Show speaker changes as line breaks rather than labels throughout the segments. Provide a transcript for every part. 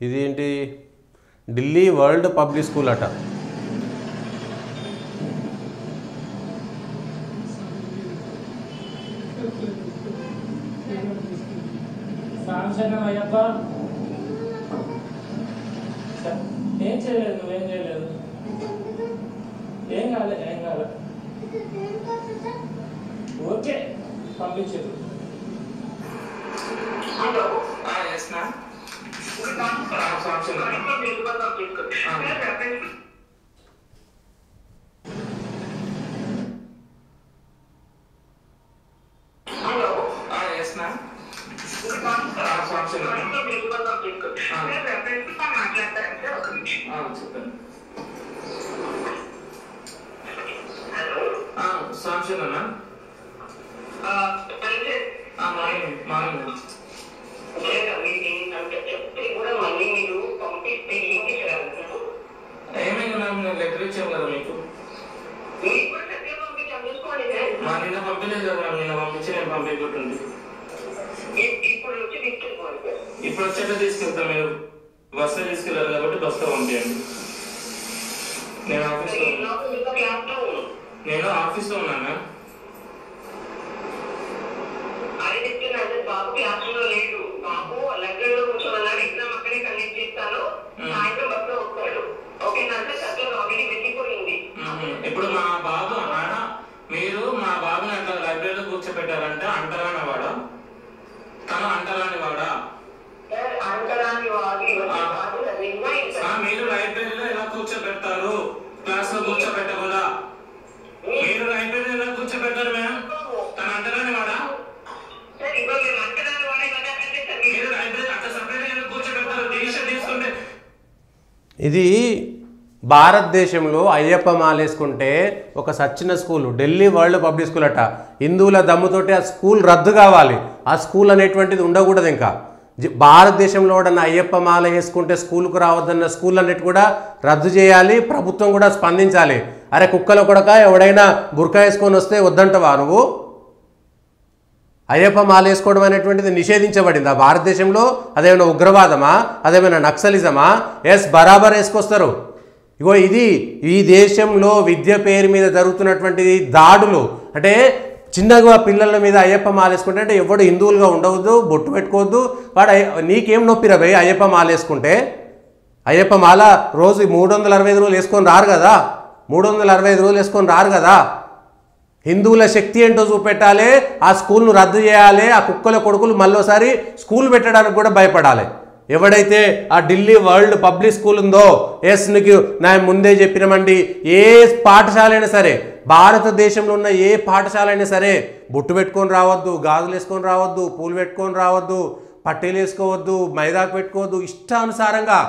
ఇది ఏంటి? Delhi world public school అట.
ఏం చేయలేదు, నువ్వేం చేయలేదు. ఏం కాలేదు, ఏం కాలేదు. ఓకే, పంపించదు.
Hello,
yes ma'am.
Hello,
yes ma'am. చెప్పండి. సాంక్షన్ అన్నా? మార్నింగ్
చెప్తే కూడా మళ్ళీ మీరు పంపిస్తే ఏం చేయాలి?
ఏమైంది మ్యామ్? నేను లెటర్ ఇచ్చాను కదా మీకు.
మీకు కూడా సత్యం పంపించాను, చూసుకోండి.
నిన్న పంపించలేదు కదా మ్యామ్, నిన్న పంపించి నేను పంపించుకుంటుంది.
ఇప్పుడు వచ్చి తీసుకెళ్ళిపోవాలి.
ఇప్పుడు వచ్చేట తీసుకెళ్తాం, మీరు బస్సులో తీసుకెళ్ళారు కాబట్టి బస్సులో పంపించండి. నేను ఆఫీస్లో ఉన్నాను మ్యామ్.
అది చెప్తున్నాను, బాబు క్లాస్ లో లేడు. బాబు లైబ్రరీలో కూర్చోమన్నాడు. ఎగ్జామ్ అక్కడే కండక్ట్ చేస్తాను, సాయంత్రం బస్సులో వస్తాడు. ఓకేనా? సత్యం ఆల్రెడీ వెళ్ళిపోయింది.
ఇప్పుడు మా బాబు మీరు మా బాబుని అట్లా లైబ్రరీలో కూర్చోబెట్టారంటే అంటరాని వాడా? తను అంటరాని వాడా?
అంటరాని వాడు.
మీరు లైబ్రరీలో ఎలా కూర్చోబెడతారు? క్లాస్ లో కూర్చోబెట్టకుండా మీరు లైబ్రరీలో ఎలా కూర్చోబెడతారు మ్యామ్? తను అంటరాని వాడా? మీరు లైబ్రరీ అట్లా సపరేట్ ఎలా కూర్చోబెడతారు? డిసిషన్ తీసుకుంటే
ఇది భారతదేశంలో అయ్యప్ప మాలేసుకుంటే ఒక సచ్చిన school Delhi world public school అట. హిందువుల దమ్ముతోటి ఆ స్కూల్ రద్దు కావాలి. ఆ స్కూల్ అనేటువంటిది ఉండకూడదు. ఇంకా భారతదేశంలో కూడా అయ్యప్ప మాల వేసుకుంటే స్కూల్కు రావద్దన్న స్కూల్ అన్నిటి కూడా రద్దు చేయాలి. ప్రభుత్వం కూడా స్పందించాలి. అరే కుక్కల కొడక, ఎవడైనా బుర్కా వేసుకొని వస్తే వద్దంటవా నువ్వు? అయ్యప్ప మాల వేసుకోవడం అనేటువంటిది నిషేధించబడింది ఆ భారతదేశంలో. అదేమైనా ఉగ్రవాదమా? అదేమైనా నక్సలిజమా? ఎస్, బరాబర్ వేసుకొస్తారు. ఇగో ఇది ఈ దేశంలో విద్య పేరు మీద జరుగుతున్నటువంటి దాడులు. అంటే చిన్నగా పిల్లల మీద అయ్యప్ప మాల వేసుకుంటే అంటే ఎవడు హిందువులుగా ఉండవద్దు, బొట్టు పెట్టుకోవద్దు. వాడు నీకేం నొప్పిరా భయ్ అయ్యప్ప మాల వేసుకుంటే? అయ్యప్ప మాల రోజు 365 రోజులు వేసుకొని రారు కదా, 365 రోజులు వేసుకొని రారు కదా. హిందువుల శక్తి ఏంటో చూపెట్టాలి. ఆ స్కూల్ను రద్దు చేయాలి. ఆ కుక్కల కొడుకులు మళ్ళీసారి స్కూల్ పెట్టడానికి కూడా భయపడాలి. ఎవడైతే ఆ ఢిల్లీ వరల్డ్ పబ్లిక్ స్కూల్ ఉందో, ఎస్ నీకు నేను ముందే చెప్పినామండి, ఏ పాఠశాల అయినా సరే, భారతదేశంలో ఉన్న ఏ పాఠశాల అయినా సరే బొట్టు పెట్టుకొని రావద్దు, గాజులు వేసుకొని రావద్దు, పూలు పెట్టుకొని రావద్దు, పట్టీలు వేసుకోవద్దు, మైదాకు పెట్టుకోవద్దు. ఇష్టానుసారంగా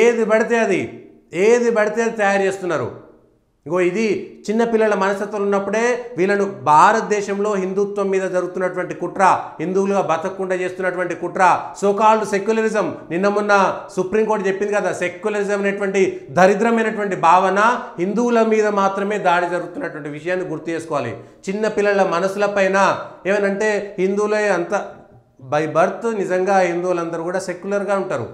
ఏది పడితే అది తయారు చేస్తున్నారు. ఇగో ఇది చిన్నపిల్లల మనస్తత్వం ఉన్నప్పుడే వీళ్ళను భారతదేశంలో హిందుత్వం మీద జరుగుతున్నటువంటి కుట్ర, హిందువులుగా బతకకుండా చేస్తున్నటువంటి కుట్ర, సోకాల్డ్ సెక్యులరిజం. నిన్న మొన్న సుప్రీంకోర్టు చెప్పింది కదా, సెక్యులరిజం అనేటువంటి దరిద్రమైనటువంటి భావన హిందువుల మీద మాత్రమే దాడి జరుగుతున్నటువంటి విషయాన్ని గుర్తు చేసుకోవాలి. చిన్నపిల్లల మనసుల పైన ఏమనంటే హిందువులే అంత బై బర్త్ నిజంగా హిందువులందరూ కూడా సెక్యులర్గా ఉంటారు.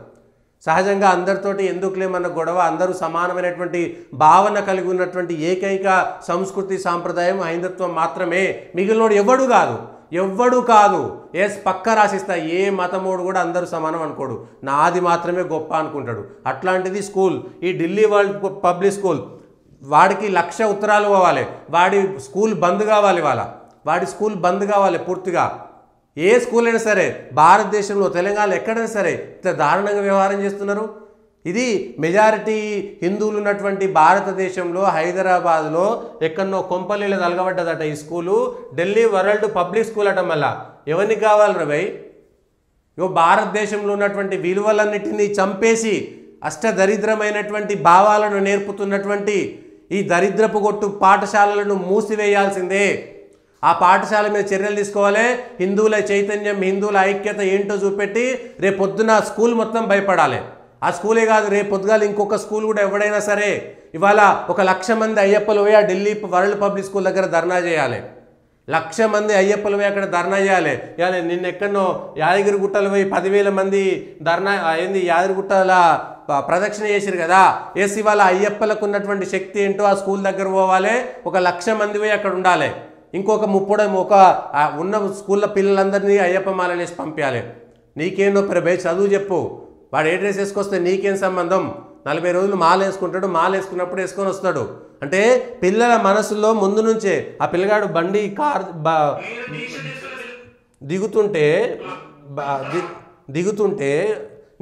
సహజంగా అందరితోటి ఎందుకులేమన్న గొడవ, అందరూ సమానమైనటువంటి భావన కలిగి ఉన్నటువంటి ఏకైక సంస్కృతి సాంప్రదాయం హైందత్వం మాత్రమే. మిగిలినోడు ఎవ్వడు కాదు. ఎస్, పక్క రాసిస్తా, ఏ మతమోడు కూడా అందరూ సమానం అనుకోడు, నాది మాత్రమే గొప్ప అనుకుంటాడు. అట్లాంటిది స్కూల్, ఈ ఢిల్లీ వరల్డ్ పబ్లిక్ స్కూల్. వాడికి 1,00,000 ఉత్తరాలు పోవాలి, వాడి స్కూల్ బంద్ కావాలి, వాడి స్కూల్ బంద్ కావాలి పూర్తిగా. ఏ స్కూల్ అయినా సరే భారతదేశంలో, తెలంగాణలో ఎక్కడైనా సరే ఇంత దారుణంగా వ్యవహారం చేస్తున్నారు. ఇది మెజారిటీ హిందువులు ఉన్నటువంటి భారతదేశంలో హైదరాబాద్లో ఎక్కడనో కొంపల్లిలో తలగబడ్డదట ఈ school. Delhi world public school అట. మళ్ళా ఎవరికి కావాలి భయ్? ఇగో భారతదేశంలో ఉన్నటువంటి విలువలన్నిటినీ చంపేసి అష్టదరిద్రమైనటువంటి భావాలను నేర్పుతున్నటువంటి ఈ దరిద్రపు కొట్టు పాఠశాలలను మూసివేయాల్సిందే. ఆ పాఠశాల మీద చర్యలు తీసుకోవాలి. హిందువుల చైతన్యం, హిందువుల ఐక్యత ఏంటో చూపెట్టి రేపొద్దున స్కూల్ మొత్తం భయపడాలి. ఆ స్కూలే కాదు, రేపొద్దుగాలు ఇంకొక స్కూల్ కూడా ఎవడైనా సరే ఇవాళ 1,00,000 మంది అయ్యప్పలు పోయి ఆ ఢిల్లీ వరల్డ్ పబ్లిక్ స్కూల్ దగ్గర ధర్నా చేయాలి. 1,00,000 మంది అయ్యప్పలు పోయి అక్కడ ధర్నా చేయాలి. ఇవాళ నిన్న ఎక్కడనో యాదగిరిగుట్టలు పోయి 10,000 మంది ధర్నా ఏంది యాదగిరిగుట్టల ప్రదక్షిణ చేసిరు కదా. ఎస్ ఇవాళ అయ్యప్పలకు ఉన్నటువంటి శక్తి ఏంటో ఆ స్కూల్ దగ్గర పోవాలి, 1,00,000 మంది పోయి అక్కడ ఉండాలి. ఇంకొక 30 ఉన్న స్కూల్లో పిల్లలందరినీ అయ్యప్ప మాలలు వేసి పంపించాలి. నీకేం నొప్పి భయ్, చదువు చెప్పు. వాడు ఏ డ్రెస్ వేసుకొస్తే నీకేం సంబంధం? 40 రోజులు మాల వేసుకుంటాడు, మాల వేసుకున్నప్పుడు వేసుకొని వస్తాడు. అంటే పిల్లల మనసులో ముందు నుంచే ఆ పిల్లగాడు బండి కార్ దిగుతుంటే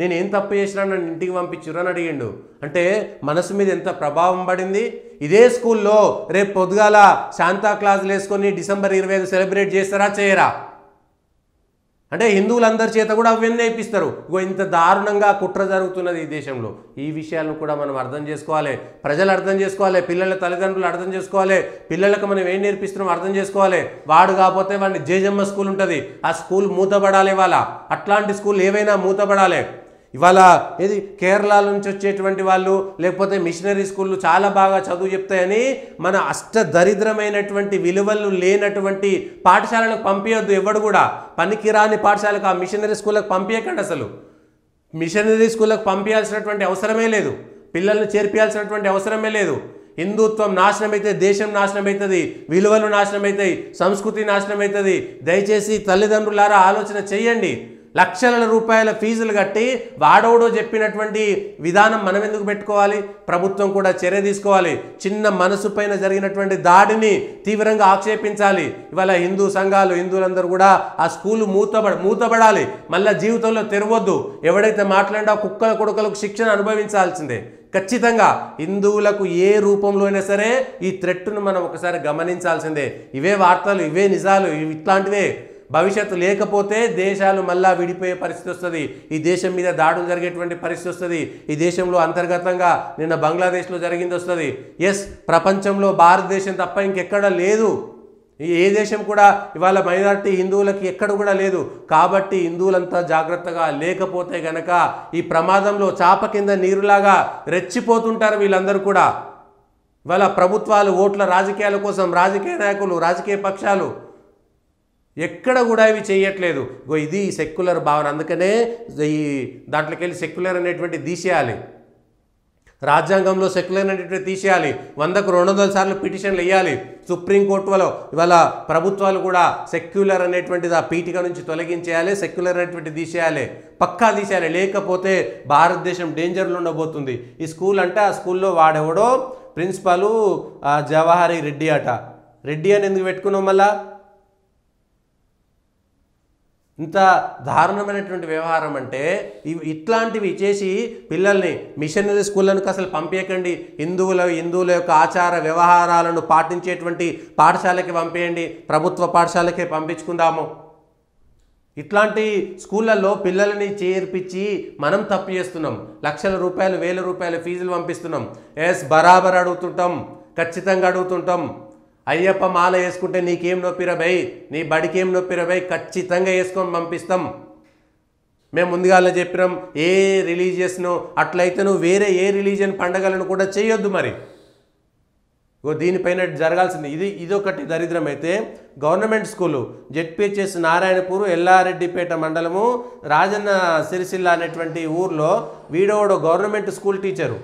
నేను ఏం తప్పు చేసినా నన్ను ఇంటికి పంపించురు అని అడిగిండు. అంటే మనసు మీద ఎంత ప్రభావం పడింది. ఇదే స్కూల్లో రేపు పొద్దుగాల శాంతా క్లాజులు వేసుకొని డిసెంబర్ 25 సెలబ్రేట్ చేస్తారా చేయరా? అంటే హిందువులందరి చేత కూడా అవన్నీ నేర్పిస్తారు. ఇంత దారుణంగా కుట్ర జరుగుతున్నది ఈ దేశంలో. ఈ విషయాలను కూడా మనం అర్థం చేసుకోవాలి, ప్రజలు అర్థం చేసుకోవాలి, పిల్లల తల్లిదండ్రులు అర్థం చేసుకోవాలి, పిల్లలకు మనం ఏం నేర్పిస్తున్నాం అర్థం చేసుకోవాలి. వాడు కాకపోతే వాడిని జేజమ్మ స్కూల్ ఉంటుంది, ఆ స్కూల్ మూతపడాలి. ఇవాళ అట్లాంటి స్కూల్ ఏవైనా మూతపడాలి. ఇవాళ ఏది కేరళ నుంచి వచ్చేటువంటి వాళ్ళు లేకపోతే మిషనరీ స్కూళ్ళు చాలా బాగా చదువు చెప్తాయని మన అష్టదరిద్రమైనటువంటి విలువలు లేనటువంటి పాఠశాలకు పంపించొద్దు. ఎవడు కూడా పనికిరాని పాఠశాలకు ఆ మిషనరీ స్కూళ్ళకు పంపించకండి. అసలు మిషనరీ స్కూళ్ళకు పంపించాల్సినటువంటి అవసరమే లేదు, పిల్లల్ని చేర్పించాల్సినటువంటి అవసరమే లేదు. హిందుత్వం నాశనం అయితే దేశం నాశనం అవుతుంది, విలువలు నాశనం అవుతాయి, సంస్కృతి నాశనం అవుతుంది. దయచేసి తల్లిదండ్రులారా ఆలోచన చేయండి. లక్షల రూపాయల ఫీజులు కట్టి వాడోడో చెప్పినటువంటి విధానం మనం ఎందుకు పెట్టుకోవాలి? ప్రభుత్వం కూడా చర్య తీసుకోవాలి. చిన్న మనసు పైన జరిగినటువంటి దాడిని తీవ్రంగా ఆక్షేపించాలి. ఇవాళ హిందూ సంఘాలు హిందువులందరూ కూడా ఆ స్కూలు మూతపడాలి. మళ్ళీ జీవితంలో తెరవద్దు. ఎవడైతే మాట్లాడినా కుక్కల కొడుకలకు శిక్షణ అనుభవించాల్సిందే. ఖచ్చితంగా హిందువులకు ఏ రూపంలో అయినా సరే ఈ థ్రెట్ను మనం ఒకసారి గమనించాల్సిందే. ఇవే వార్తలు, ఇవే నిజాలు, ఇట్లాంటివే. భవిష్యత్తు లేకపోతే దేశాలు మళ్ళా విడిపోయే పరిస్థితి వస్తుంది. ఈ దేశం మీద దాడులు జరిగేటువంటి పరిస్థితి వస్తుంది. ఈ దేశంలో అంతర్గతంగా నిన్న బంగ్లాదేశ్లో జరిగింది వస్తుంది. ఎస్, ప్రపంచంలో భారతదేశం తప్ప ఇంకెక్కడ లేదు. ఏ దేశం కూడా ఇవాళ మైనారిటీ హిందువులకి ఎక్కడ కూడా లేదు. కాబట్టి హిందువులంతా జాగ్రత్తగా లేకపోతే గనక ఈ ప్రమాదంలో చాప కింద నీరులాగా రెచ్చిపోతుంటారు వీళ్ళందరూ కూడా. ఇవాళ ప్రభుత్వాలు ఓట్ల రాజకీయాల కోసం రాజకీయ నాయకులు, రాజకీయ పక్షాలు ఎక్కడ కూడా ఇవి చేయట్లేదు. ఇది సెక్యులర్ భావన. అందుకనే ఈ దాంట్లోకి వెళ్ళి సెక్యులర్ అనేటువంటి తీసేయాలి. రాజ్యాంగంలో సెక్యులర్ అనేటువంటి తీసేయాలి. 100కు 200 సార్లు పిటిషన్లు వేయాలి సుప్రీంకోర్టులో. ఇవాళ ప్రభుత్వాలు కూడా సెక్యులర్ అనేటువంటిది ఆ పీఠిక నుంచి తొలగించేయాలి, సెక్యులర్ అనేటువంటి తీసేయాలి, పక్కా తీసేయాలి. లేకపోతే భారతదేశం డేంజర్లో ఉండబోతుంది. ఈ స్కూల్ అంటే ఆ స్కూల్లో వాడెవడో ప్రిన్సిపాలు జవహరి రెడ్డి అట. రెడ్డి అని ఎందుకు పెట్టుకున్నాం? మళ్ళా ఇంత దారుణమైనటువంటి వ్యవహారం. అంటే ఇట్లాంటివి చేసి పిల్లల్ని మిషనరీ స్కూళ్ళకు అసలు పంపించకండి. హిందువుల యొక్క ఆచార వ్యవహారాలను పాటించేటువంటి పాఠశాలకి పంపేయండి, ప్రభుత్వ పాఠశాలకే పంపించుకుందాము. ఇట్లాంటి స్కూళ్ళల్లో పిల్లలని చేర్పించి మనం తప్పు చేస్తున్నాం. లక్షల రూపాయలు, 1000 రూపాయల ఫీజులు పంపిస్తున్నాం. ఎస్, బరాబర్ అడుగుతుంటాం, ఖచ్చితంగా అడుగుతుంటాం. అయ్యప్ప మాల వేసుకుంటే నీకేం నొప్పిరా భయ్, నీ బడికేం నొప్పిరా భయ్, ఖచ్చితంగా వేసుకొని పంపిస్తాం. మేము ముందుగానే చెప్పినాం, ఏ రిలీజియస్ను అట్లయితే నువ్వు వేరే ఏ రిలీజియన్ పండగలను కూడా చేయొద్దు. మరి దీనిపైన జరగాల్సింది ఇదొకటి దరిద్రం. అయితే government school ZPHS Narayanpur, Yellareddypet మండలము, రాజన్న సిరిసిల్ల అనేటువంటి ఊర్లో వీడోడో government school teacher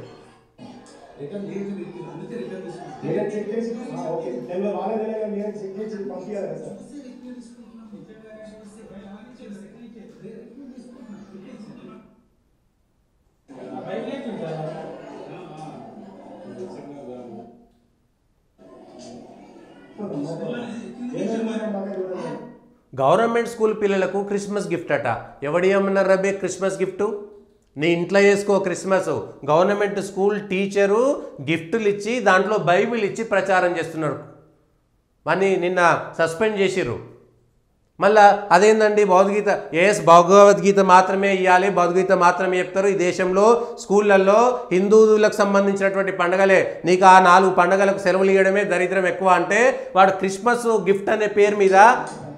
government school పిల్లలకు క్రిస్మస్ గిఫ్ట్ అట. ఎవడు ఏమన్నారు రబే క్రిస్మస్ గిఫ్ట్? నీ ఇంట్లో చేసుకో క్రిస్మస్. గవర్నమెంట్ స్కూల్ టీచరు గిఫ్టులు ఇచ్చి దాంట్లో బైబిల్ ఇచ్చి ప్రచారం చేస్తున్నారు. అని నిన్న సస్పెండ్ చేసిర్రు. మళ్ళా అదేందండి భగవద్గీత? భగవద్గీత మాత్రమే ఇవ్వాలి, భగవద్గీత మాత్రమే చెప్తారు. ఈ దేశంలో స్కూళ్ళల్లో హిందువులకు సంబంధించినటువంటి పండుగలే, నీకు ఆ 4 పండుగలకు సెలవులు ఇవ్వడమే దరిద్రం ఎక్కువ. అంటే వాడు క్రిస్మస్ గిఫ్ట్ అనే పేరు మీద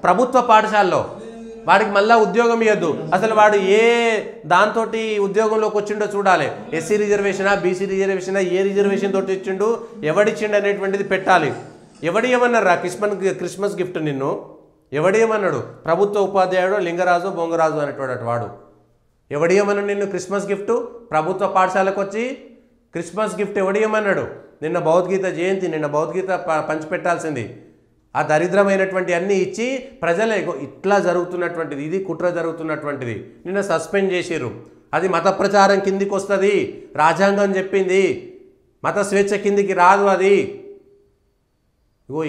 ప్రభుత్వ పాఠశాలలో వాడికి మళ్ళీ ఉద్యోగం ఇవ్వద్దు. అసలు వాడు ఏ దాంతో ఉద్యోగంలోకి వచ్చిండో చూడాలి. ఎస్సీ రిజర్వేషనా, బీసీ రిజర్వేషనా, ఏ రిజర్వేషన్ తోటి ఇచ్చిండు, ఎవడిచ్చిండు అనేటువంటిది పెట్టాలి. ఎవడు ఏమన్నారా క్రిస్మస్ గిఫ్ట్ నిన్ను ఎవడు ఏమన్నాడు? ప్రభుత్వ ఉపాధ్యాయుడు లింగరాజు బొంగరాజు అనేటువంటి వాడు ఎవడు ఏమన్నాడు నిన్ను క్రిస్మస్ గిఫ్ట్? ప్రభుత్వ పాఠశాలకు వచ్చి క్రిస్మస్ గిఫ్ట్ ఎవడు ఏమన్నాడు? నిన్న భగవద్గీత జయంతి, నిన్న భగవద్గీత పంచిపెట్టాల్సింది. ఆ దరిద్రమైనటువంటి అన్నీ ఇచ్చి ప్రజలే ఇట్లా జరుగుతున్నటువంటిది, ఇది కుట్ర జరుగుతున్నటువంటిది. నిన్న సస్పెండ్ చేసిర్రు. అది మత ప్రచారం కిందికి వస్తుంది. రాజ్యాంగం చెప్పింది, మత స్వేచ్ఛ కిందికి రాదు అది.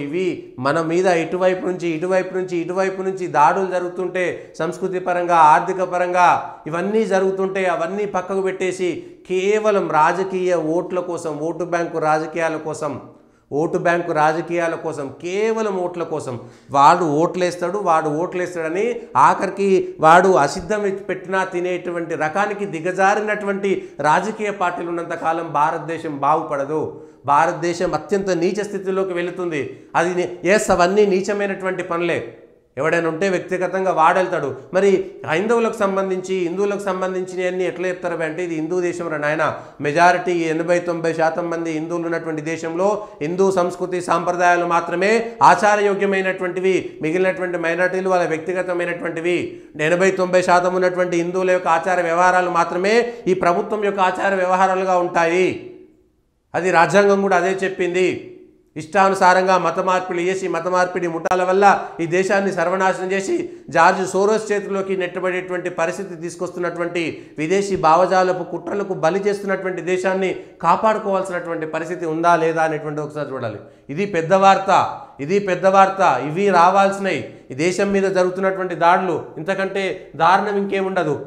ఇవి మన మీద ఇటువైపు నుంచి దాడులు జరుగుతుంటే, సంస్కృతి పరంగా ఆర్థిక పరంగా ఇవన్నీ జరుగుతుంటే అవన్నీ పక్కకు పెట్టేసి కేవలం రాజకీయ ఓట్ల కోసం, ఓటు బ్యాంకు రాజకీయాల కోసం కేవలం ఓట్ల కోసం వాడు ఓట్లేస్తాడని ఆఖరికి వాడు అసిద్ధం పెట్టినా తినేటువంటి రకానికి దిగజారినటువంటి రాజకీయ పార్టీలు ఉన్నంతకాలం భారతదేశం బాగుపడదు. భారతదేశం అత్యంత నీచ స్థితిలోకి వెళుతుంది. అవన్నీ నీచమైనటువంటి పనులే. ఎవడైనా ఉంటే వ్యక్తిగతంగా వాడెళ్తాడు. మరి హిందువులకు సంబంధించినవన్నీ ఎట్లా చెప్తారు అంటే ఇది హిందూ దేశం రా నాయన. మెజారిటీ 80-90% మంది హిందువులు ఉన్నటువంటి దేశంలో హిందూ సంస్కృతి సాంప్రదాయాలు మాత్రమే ఆచారయోగ్యమైనటువంటివి. మిగిలినటువంటి మైనారిటీలు వాళ్ళ వ్యక్తిగతమైనటువంటివి. 80-90% ఉన్నటువంటి హిందువుల యొక్క ఆచార వ్యవహారాలు మాత్రమే ఈ ప్రభుత్వం యొక్క ఆచార వ్యవహారాలుగా ఉంటాయి. అది రాజ్యాంగం కూడా అదే చెప్పింది. ఇష్టానుసారంగా మత మార్పిడి ముఠాల వల్ల ఈ దేశాన్ని సర్వనాశనం చేసి జార్జ్ సోరోస్ చేతిలోకి నెట్టబడేటువంటి పరిస్థితి తీసుకొస్తున్నటువంటి విదేశీ భావజాలపు కుట్రలకు బలి చేస్తున్నటువంటి దేశాన్ని కాపాడుకోవాల్సినటువంటి పరిస్థితి ఉందా లేదా అనేటువంటి ఒకసారి చూడాలి. ఇది పెద్ద వార్త. ఇవి రావాల్సినవి. ఈ దేశం మీద జరుగుతున్నటువంటి దాడులు ఇంతకంటే దారుణం ఇంకేముండదు.